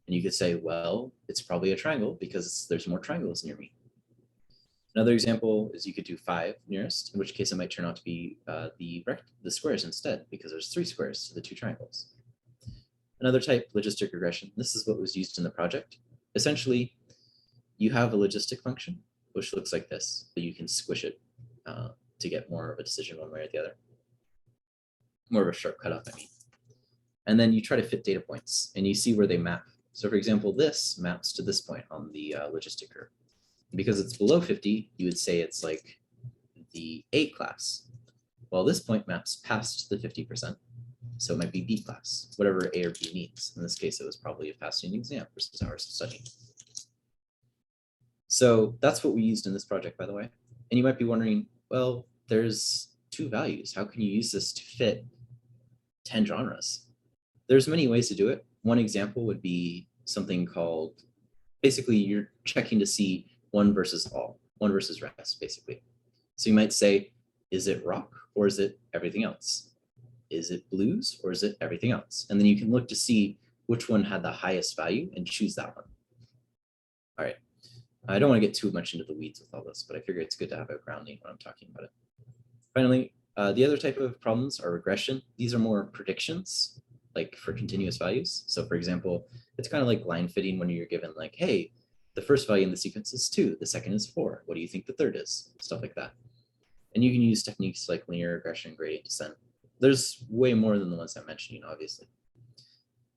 Speaker 1: And you could say, well, it's probably a triangle because there's more triangles near me. Another example is you could do 5 nearest, in which case it might turn out to be the squares instead, because there's 3 squares to the 2 triangles. Another type, logistic regression. This is what was used in the project. Essentially, you have a logistic function, which looks like this, but you can squish it to get more of a decision one way or the other. More of a sharp cutoff, I mean. And then you try to fit data points, and you see where they map. So for example, this maps to this point on the logistic curve. Because it's below 50, you would say it's like the A class. Well, this point maps past the 50%. So it might be B class, whatever A or B means. In this case, it was probably a passing exam versus hours of study. So that's what we used in this project, by the way. And you might be wondering, well, there's 2 values. How can you use this to fit 10 genres? There's many ways to do it. One example would be something called, basically you're checking to see one versus all, one versus rest, basically. So you might say, is it rock or is it everything else? Is it blues or is it everything else? And then you can look to see which one had the highest value and choose that one. All right. I don't want to get too much into the weeds with all this, but I figure it's good to have a grounding when I'm talking about it. Finally, the other type of problems are regression. These are more predictions, like for continuous values. So for example, it's kind of like line fitting when you're given like, hey, the first value in the sequence is 2, the second is 4. What do you think the third is? Stuff like that. And you can use techniques like linear regression, gradient descent. There's way more than the ones I'm mentioning, obviously.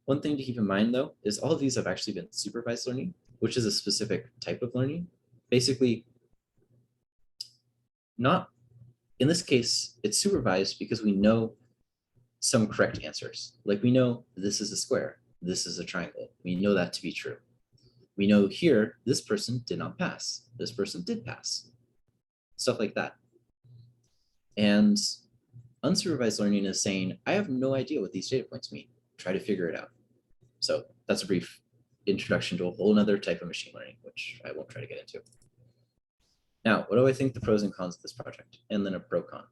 Speaker 1: One thing to keep in mind, though, is all of these have actually been supervised learning, which is a specific type of learning. Basically, not in this case, it's supervised because we know some correct answers. Like we know this is a square, this is a triangle. We know that to be true. We know here, this person did not pass, this person did pass, stuff like that. And unsupervised learning is saying, I have no idea what these data points mean. Try to figure it out. So that's a brief introduction to a whole nother type of machine learning, which I won't try to get into. Now, what do I think the pros and cons of this project? And then a pro con.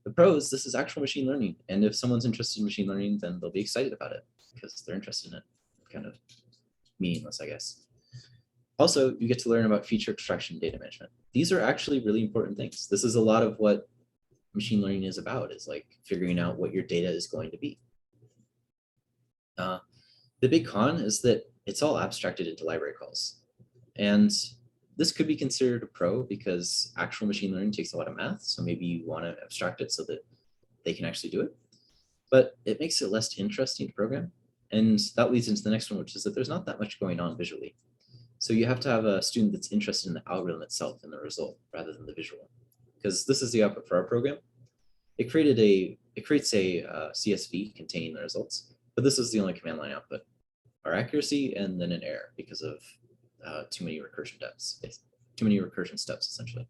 Speaker 1: The pros, this is actual machine learning. And if someone's interested in machine learning, then they'll be excited about it because they're interested in it. Kind of meaningless, I guess. Also, you get to learn about feature extraction, data management. These are actually really important things. This is a lot of what machine learning is about, is like figuring out what your data is going to be. The big con is that it's all abstracted into library calls. And this could be considered a pro because actual machine learning takes a lot of math. So maybe you want to abstract it so that they can actually do it. But it makes it less interesting to program. And that leads into the next one, which is that there's not that much going on visually. So you have to have a student that's interested in the algorithm itself and the result rather than the visual. Because this is the output for our program. It creates a CSV containing the results, but this is the only command line output. Our accuracy and then an error because of too many recursion steps, essentially.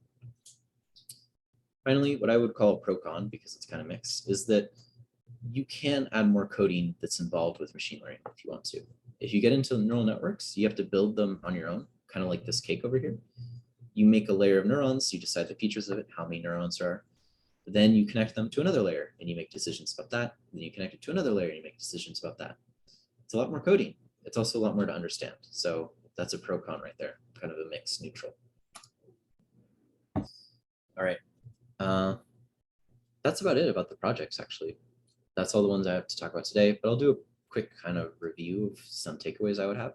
Speaker 1: Finally, what I would call a pro-con, because it's kind of mixed, is that you can add more coding that's involved with machine learning if you want to. If you get into neural networks, you have to build them on your own, kind of like this cake over here. You make a layer of neurons, you decide the features of it, how many neurons there are. Then you connect them to another layer and you make decisions about that. Then you connect it to another layer and you make decisions about that. It's a lot more coding. It's also a lot more to understand. So that's a pro con right there, kind of a mixed neutral. All right. That's about it about the projects, actually. That's all the ones I have to talk about today, but I'll do a quick kind of review of some takeaways I would have.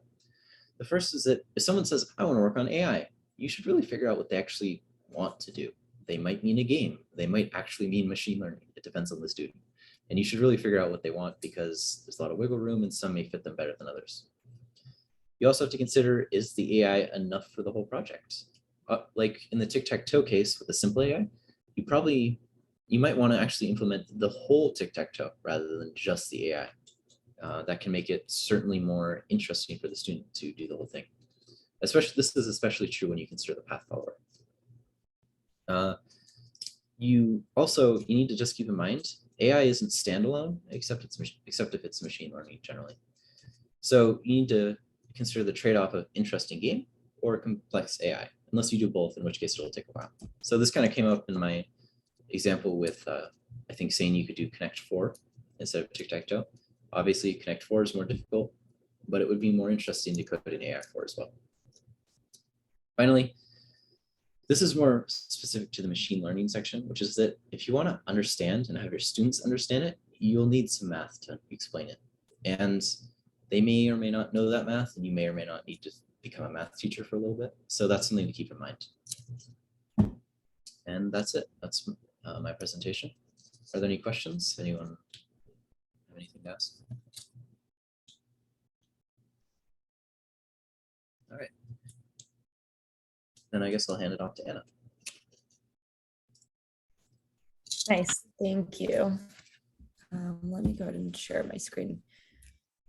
Speaker 1: The first is that if someone says, I want to work on AI, you should really figure out what they actually want to do. They might mean a game. They might actually mean machine learning. It depends on the student. And you should really figure out what they want because there's a lot of wiggle room and some may fit them better than others. You also have to consider, is the AI enough for the whole project? Like in the tic-tac-toe case with a simple AI, you might want to actually implement the whole tic-tac-toe rather than just the AI. That can make it certainly more interesting for the student to do the whole thing. This is especially true when you consider the path follower. You need to just keep in mind, AI isn't standalone except if it's machine learning generally. So you need to consider the trade-off of interesting game or complex AI, unless you do both, in which case it'll take a while. So this kind of came up in my example with, I think, saying you could do Connect 4 instead of tic-tac-toe. Obviously, Connect 4 is more difficult, but it would be more interesting to code in AI 4 as well. Finally, this is more specific to the machine learning section, which is that if you want to understand and have your students understand it, you'll need some math to explain it. And they may or may not know that math, and you may or may not need to become a math teacher for a little bit. So that's something to keep in mind. And that's it. That's my presentation. Are there any questions? Anyone have anything to ask? All right. And I guess I'll hand it off to Anna.
Speaker 3: Nice, thank you. Let me go ahead and share my screen.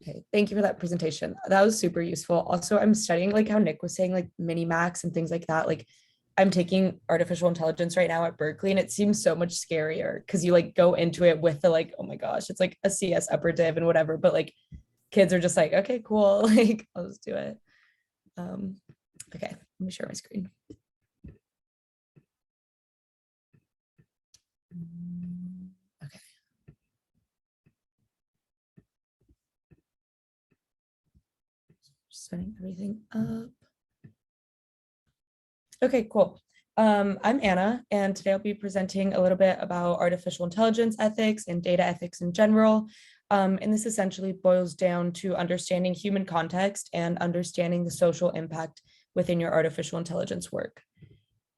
Speaker 3: Okay, thank you for that presentation. That was super useful. Also, I'm studying like how Nick was saying, like mini max and things like that. Like I'm taking artificial intelligence right now at Berkeley, and it seems so much scarier because you like go into it with the like, oh my gosh, it's like a CS upper div and whatever. But like kids are just like, okay, cool. Like I'll just do it. Okay, let me share my screen. Okay. Setting everything up. Okay, cool. I'm Anna, and today I'll be presenting a little bit about artificial intelligence ethics and data ethics in general. And this essentially boils down to understanding human context and understanding the social impact within your artificial intelligence work.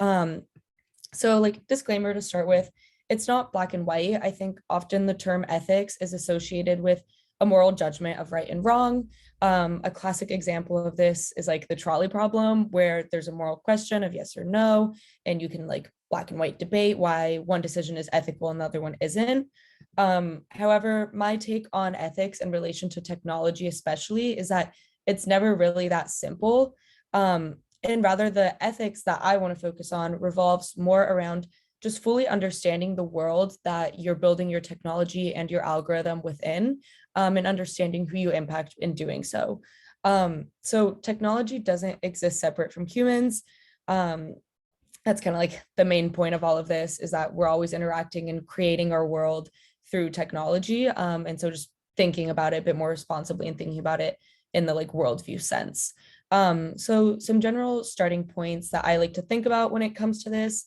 Speaker 3: So like disclaimer to start with, it's not black and white. I think often the term ethics is associated with a moral judgment of right and wrong. A classic example of this is like the trolley problem, where there's a moral question of yes or no, and you can like black and white debate why one decision is ethical and the other one isn't. However, my take on ethics in relation to technology especially is that it's never really that simple. And rather the ethics that I want to focus on revolves more around just fully understanding the world that you're building your technology and your algorithm within, and understanding who you impact in doing so. So technology doesn't exist separate from humans. That's kind of like the main point of all of this, is that we're always interacting and creating our world through technology. And so just thinking about it a bit more responsibly and thinking about it in the like worldview sense. So some general starting points that I like to think about when it comes to this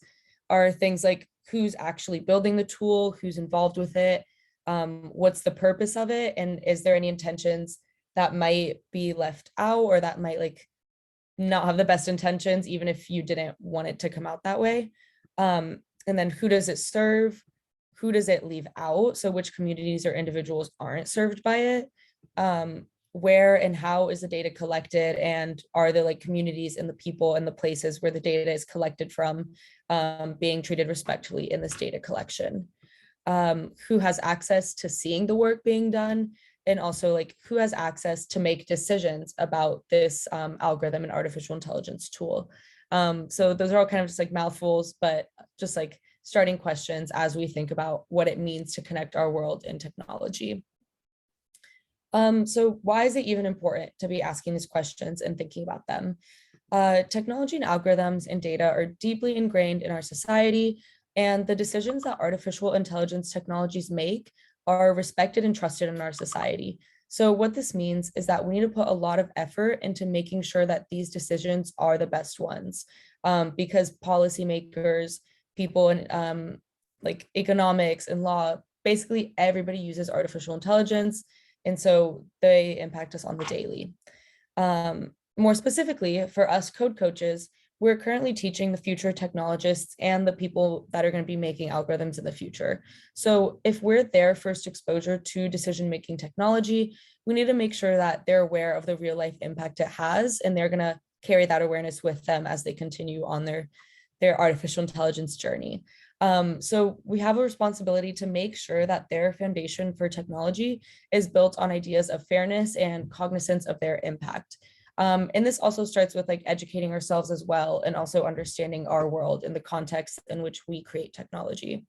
Speaker 3: are things like who's actually building the tool, who's involved with it, what's the purpose of it, and is there any intentions that might be left out or that might like not have the best intentions, even if you didn't want it to come out that way. And then who does it serve? Who does it leave out? So which communities or individuals aren't served by it? Where and how is the data collected, and are the like communities and the people and the places where the data is collected from being treated respectfully in this data collection? Who has access to seeing the work being done, and also like who has access to make decisions about this algorithm and artificial intelligence tool? So those are all kind of just like mouthfuls, but just like starting questions as we think about what it means to connect our world in technology. So why is it even important to be asking these questions and thinking about them? Technology and algorithms and data are deeply ingrained in our society, and the decisions that artificial intelligence technologies make are respected and trusted in our society. So what this means is that we need to put a lot of effort into making sure that these decisions are the best ones, because policymakers, people in like economics and law, basically everybody uses artificial intelligence. And so they impact us on the daily. More specifically, for us code coaches, we're currently teaching the future technologists and the people that are going to be making algorithms in the future. So if we're their first exposure to decision-making technology, we need to make sure that they're aware of the real life impact it has, and they're going to carry that awareness with them as they continue on their artificial intelligence journey. So we have a responsibility to make sure that their foundation for technology is built on ideas of fairness and cognizance of their impact. And this also starts with like educating ourselves as well, and also understanding our world in the context in which we create technology.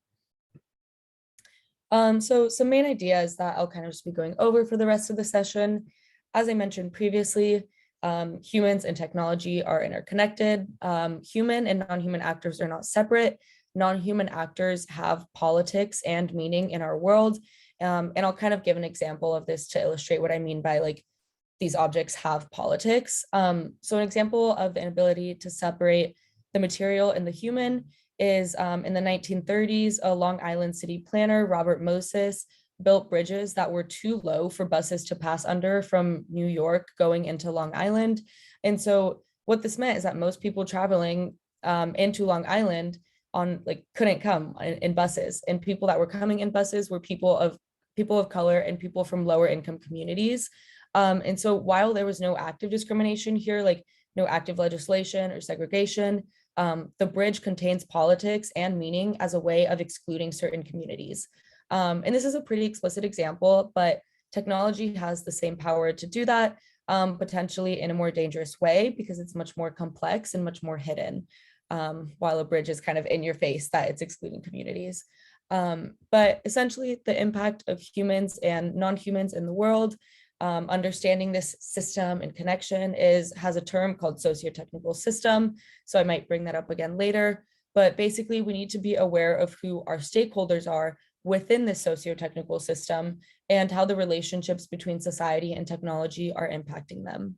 Speaker 3: So some main ideas that I'll kind of just be going over for the rest of the session. As I mentioned previously, humans and technology are interconnected. Human and non-human actors are not separate. Non-human actors have politics and meaning in our world. And I'll kind of give an example of this to illustrate what I mean by like these objects have politics. So an example of the inability to separate the material and the human is in the 1930s, a Long Island city planner, Robert Moses, built bridges that were too low for buses to pass under from New York going into Long Island. And so what this meant is that most people traveling into Long Island on like couldn't come in buses, and people that were coming in buses were people of color and people from lower income communities. And so while there was no active discrimination here, like no active legislation or segregation. The bridge contains politics and meaning as a way of excluding certain communities. And this is a pretty explicit example, but technology has the same power to do that, potentially in a more dangerous way because it's much more complex and much more hidden, while a bridge is kind of in your face that it's excluding communities. But essentially the impact of humans and non-humans in the world, understanding this system and connection has a term called socio-technical system. So I might bring that up again later, but basically we need to be aware of who our stakeholders are within this socio-technical system and how the relationships between society and technology are impacting them.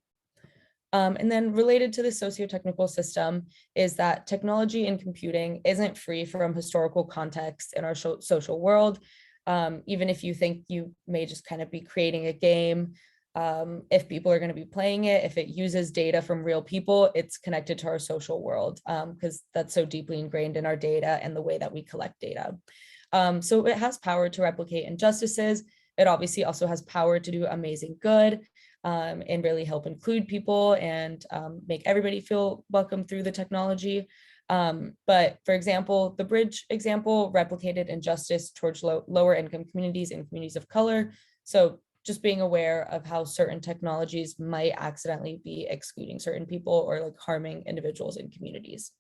Speaker 3: And then related to the socio-technical system is that technology and computing isn't free from historical context in our social world. Even if you think you may just kind of be creating a game, if people are going to be playing it, if it uses data from real people, it's connected to our social world, because that's so deeply ingrained in our data and the way that we collect data. So it has power to replicate injustices. It obviously also has power to do amazing good, and really help include people and make everybody feel welcome through the technology. But for example, the bridge example replicated injustice towards lower income communities and communities of color. So just being aware of how certain technologies might accidentally be excluding certain people or like harming individuals and communities.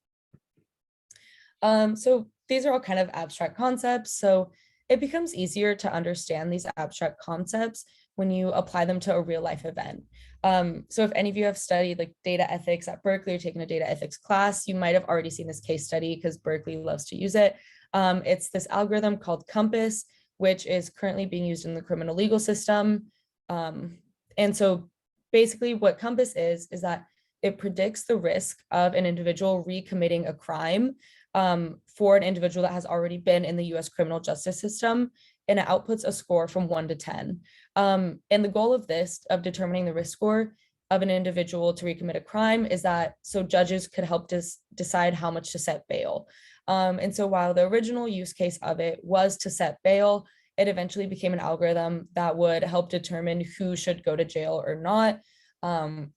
Speaker 3: So these are all kind of abstract concepts. So it becomes easier to understand these abstract concepts when you apply them to a real life event. So if any of you have studied like data ethics at Berkeley or taken a data ethics class, you might have already seen this case study because Berkeley loves to use it. It's this algorithm called COMPAS, which is currently being used in the criminal legal system. And so basically what COMPAS is that it predicts the risk of an individual recommitting a crime for an individual that has already been in the US criminal justice system, and it outputs a score from 1 to 10. And the goal of this, of determining the risk score of an individual to recommit a crime, is that so judges could help decide how much to set bail. And so while the original use case of it was to set bail, it eventually became an algorithm that would help determine who should go to jail or not.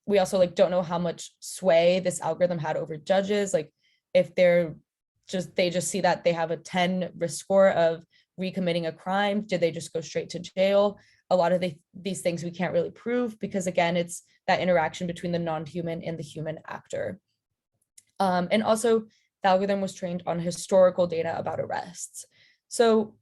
Speaker 3: We also like don't know how much sway this algorithm had over judges. Like if they just see that they have a 10 risk score of recommitting a crime, did they just go straight to jail? A lot of these things we can't really prove because again, it's that interaction between the non-human and the human actor. And also the algorithm was trained on historical data about arrests. So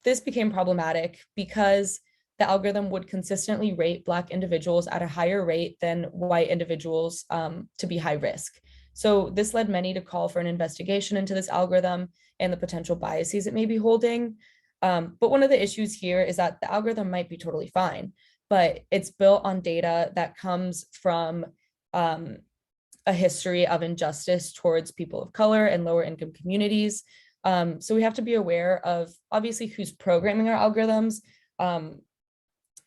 Speaker 3: this became problematic because the algorithm would consistently rate Black individuals at a higher rate than white individuals to be high risk. So this led many to call for an investigation into this algorithm and the potential biases it may be holding. But one of the issues here is that the algorithm might be totally fine, but it's built on data that comes from a history of injustice towards people of color and lower income communities. So we have to be aware of obviously who's programming our algorithms,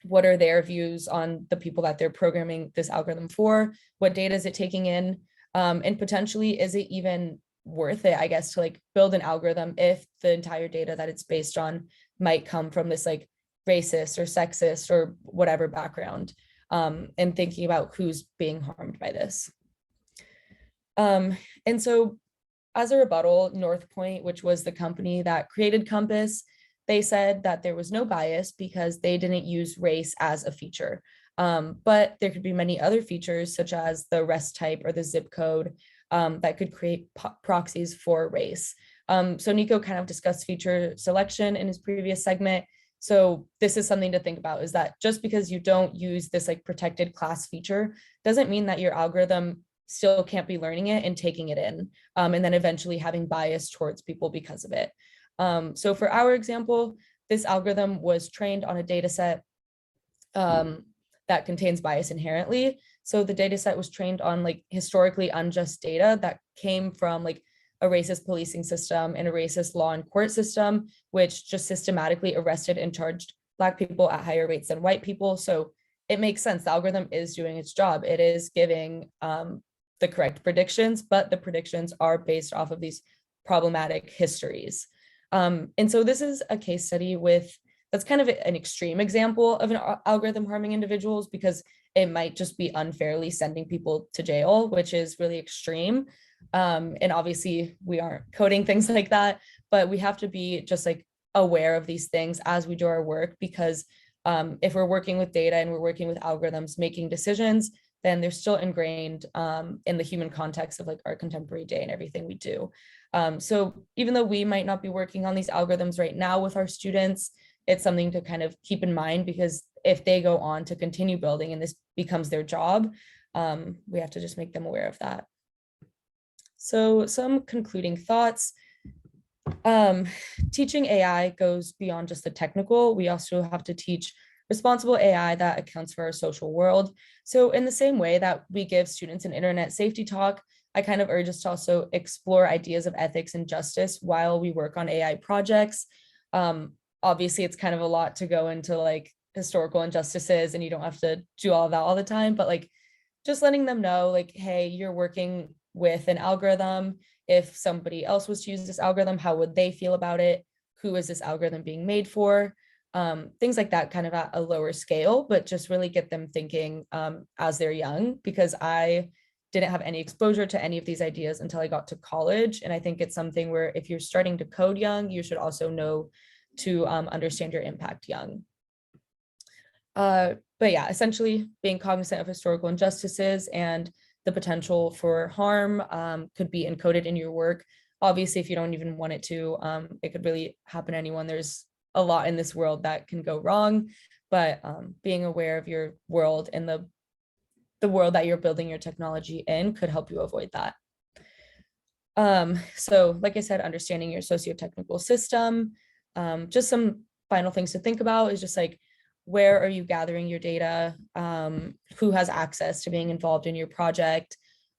Speaker 3: what are their views on the people that they're programming this algorithm for, what data is it taking in, and potentially is it even worth it, I guess, to like build an algorithm if the entire data that it's based on might come from this like racist or sexist or whatever background, and thinking about who's being harmed by this. And so as a rebuttal, Northpoint, which was the company that created COMPAS, they said that there was no bias because they didn't use race as a feature. But there could be many other features such as the arrest type or the zip code that could create proxies for race. So Nico kind of discussed feature selection in his previous segment. So this is something to think about, is that just because you don't use this like protected class feature doesn't mean that your algorithm still can't be learning it and taking it in, and then eventually having bias towards people because of it. So for our example, this algorithm was trained on a data set that contains bias inherently. So the data set was trained on like historically unjust data that came from like a racist policing system and a racist law and court system, which just systematically arrested and charged Black people at higher rates than white people. So it makes sense. The algorithm is doing its job. It is giving the correct predictions, but the predictions are based off of these problematic histories. And so this is a case study with that's kind of an extreme example of an algorithm harming individuals, because it might just be unfairly sending people to jail, which is really extreme. And obviously we aren't coding things like that, but we have to be just like aware of these things as we do our work, because if we're working with data and we're working with algorithms making decisions, then they're still ingrained in the human context of like our contemporary day and everything we do. So even though we might not be working on these algorithms right now with our students, it's something to kind of keep in mind, because if they go on to continue building and this becomes their job, we have to just make them aware of that. So some concluding thoughts. Teaching AI goes beyond just the technical. We also have to teach responsible AI that accounts for our social world. So in the same way that we give students an internet safety talk, I kind of urge us to also explore ideas of ethics and justice while we work on AI projects. Obviously, it's kind of a lot to go into like historical injustices, and you don't have to do all of that all the time, but like just letting them know like, hey, you're working with an algorithm. If somebody else was to use this algorithm, how would they feel about it? Who is this algorithm being made for? Things like that, kind of at a lower scale, but just really get them thinking as they're young, because I didn't have any exposure to any of these ideas until I got to college. And I think it's something where if you're starting to code young, you should also know to understand your impact young. But yeah, essentially being cognizant of historical injustices and the potential for harm could be encoded in your work. Obviously, if you don't even want it to, it could really happen to anyone. There's a lot in this world that can go wrong, but being aware of your world and the world that you're building your technology in could help you avoid that. So like I said, understanding your socio-technical system, just some final things to think about is just like, where are you gathering your data? Who has access to being involved in your project?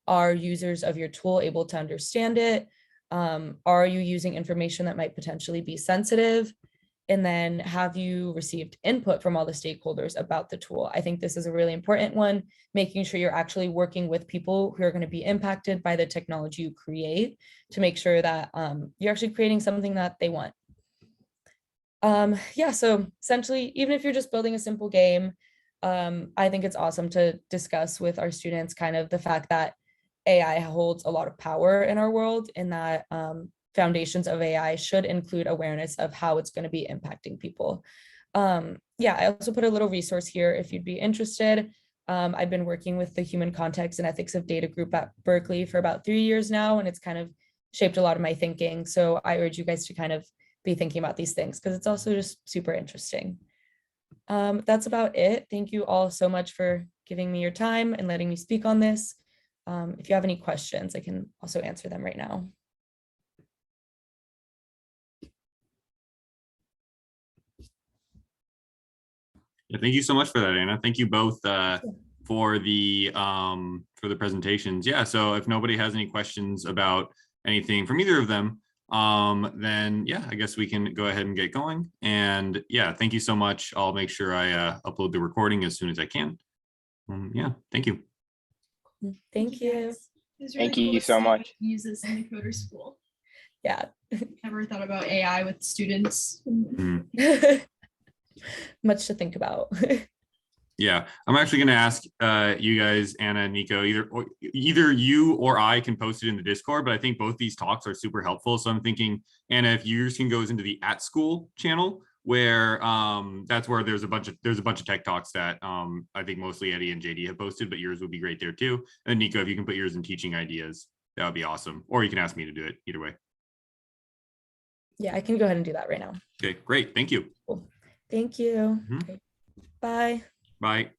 Speaker 3: Are users of your tool able to understand it? Are you using information that might potentially be sensitive? And then have you received input from all the stakeholders about the tool? I think this is a really important one, making sure you're actually working with people who are going to be impacted by the technology you create to make sure that you're actually creating something that they want. Yeah, so essentially, even if you're just building a simple game, I think it's awesome to discuss with our students kind of the fact that AI holds a lot of power in our world, and that foundations of AI should include awareness of how it's going to be impacting people. Yeah, I also put a little resource here if you'd be interested. I've been working with the Human Context and Ethics of Data group at Berkeley for about 3 years now, and it's kind of shaped a lot of my thinking. So I urge you guys to kind of be thinking about these things, because it's also just super interesting. That's about it. Thank you all so much for giving me your time and letting me speak on this. If you have any questions, I can also answer them right now.
Speaker 2: Yeah, thank you so much for that, Anna. Thank you both for the presentations. Yeah, so if nobody has any questions about anything from either of them, then yeah, I guess we can go ahead and get going. And yeah, thank you so much. I'll make sure I upload the recording as soon as I can. Yeah, thank you.
Speaker 3: Thank you.
Speaker 4: It was really
Speaker 5: Thank
Speaker 4: cool
Speaker 5: you
Speaker 4: to
Speaker 5: so
Speaker 4: see
Speaker 5: much.
Speaker 4: you use this in the coder school.
Speaker 3: Yeah.
Speaker 4: Never thought about AI with students.
Speaker 3: Much to think about.
Speaker 2: Yeah, I'm actually going to ask you guys, Anna and Nico, either you or I can post it in the Discord, but I think both these talks are super helpful. So I'm thinking, Anna, if yours can goes into the @school channel, where that's where there's a bunch of tech talks that I think mostly Eddie and JD have posted, but yours would be great there too. And Nico, if you can put yours in teaching ideas, that would be awesome. Or you can ask me to do it, either way.
Speaker 3: Yeah, I can go ahead and do that right now.
Speaker 2: Okay, great. Thank you.
Speaker 3: Cool. Thank you.
Speaker 2: Mhm.
Speaker 3: Okay. Bye.
Speaker 2: Bye.